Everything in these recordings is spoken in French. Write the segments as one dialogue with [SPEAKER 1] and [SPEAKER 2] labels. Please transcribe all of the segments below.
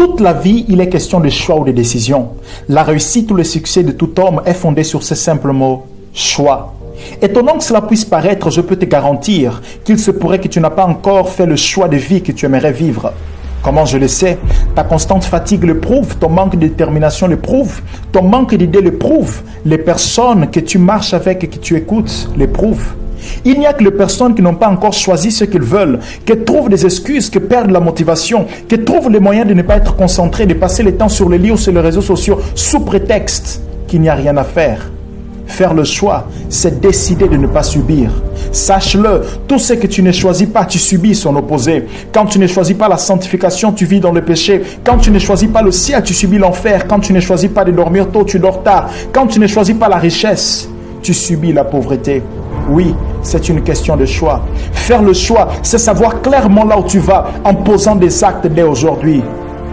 [SPEAKER 1] Toute la vie, il est question de choix ou de décision. La réussite ou le succès de tout homme est fondé sur ce simple mot, choix. Étonnant que cela puisse paraître, je peux te garantir qu'il se pourrait que tu n'as pas encore fait le choix de vie que tu aimerais vivre. Comment je le sais? Ta constante fatigue le prouve, ton manque de détermination le prouve, ton manque d'idées le prouve, les personnes que tu marches avec et que tu écoutes le prouvent. Il n'y a que les personnes qui n'ont pas encore choisi ce qu'ils veulent, qui trouvent des excuses, qui perdent la motivation, qui trouvent les moyens de ne pas être concentrés, de passer le temps sur les livres, sur les réseaux sociaux, sous prétexte qu'il n'y a rien à faire. Faire le choix, c'est décider de ne pas subir. Sache-le, tout ce que tu ne choisis pas, tu subis son opposé. Quand tu ne choisis pas la sanctification, tu vis dans le péché. Quand tu ne choisis pas le ciel, tu subis l'enfer. Quand tu ne choisis pas de dormir tôt, tu dors tard. Quand tu ne choisis pas la richesse, tu subis la pauvreté. Oui, c'est une question de choix. Faire le choix, c'est savoir clairement là où tu vas en posant des actes dès aujourd'hui.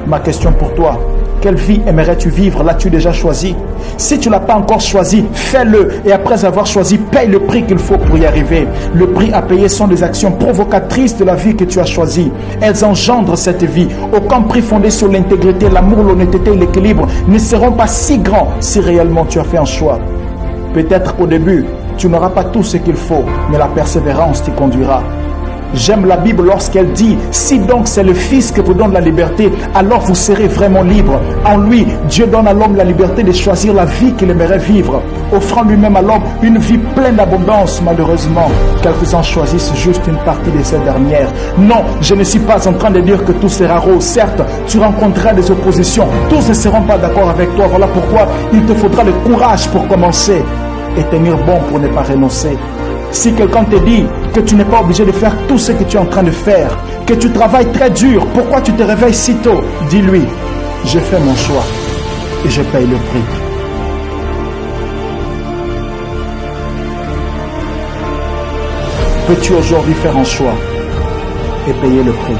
[SPEAKER 1] Ma question pour toi, quelle vie aimerais-tu vivre? L'as-tu déjà choisi? Si tu ne l'as pas encore choisi, fais-le et après avoir choisi, paye le prix qu'il faut pour y arriver. Le prix à payer sont des actions provocatrices de la vie que tu as choisie. Elles engendrent cette vie. Aucun prix fondé sur l'intégrité, l'amour, l'honnêteté et l'équilibre ne seront pas si grands si réellement tu as fait un choix. Peut-être au début, tu n'auras pas tout ce qu'il faut, mais la persévérance t'y conduira. J'aime la Bible lorsqu'elle dit « Si donc c'est le Fils qui vous donne la liberté, alors vous serez vraiment libre. En lui, Dieu donne à l'homme la liberté de choisir la vie qu'il aimerait vivre, offrant lui-même à l'homme une vie pleine d'abondance. Malheureusement, quelques-uns choisissent juste une partie de cette dernière. Non, je ne suis pas en train de dire que tout sera rose. Certes, tu rencontreras des oppositions. Tous ne seront pas d'accord avec toi. Voilà pourquoi il te faudra le courage pour commencer et tenir bon pour ne pas renoncer. Si quelqu'un te dit que tu n'es pas obligé de faire tout ce que tu es en train de faire, que tu travailles très dur, pourquoi tu te réveilles si tôt? Dis-lui, j'ai fait mon choix et je paye le prix. Peux-tu aujourd'hui faire un choix et payer le prix?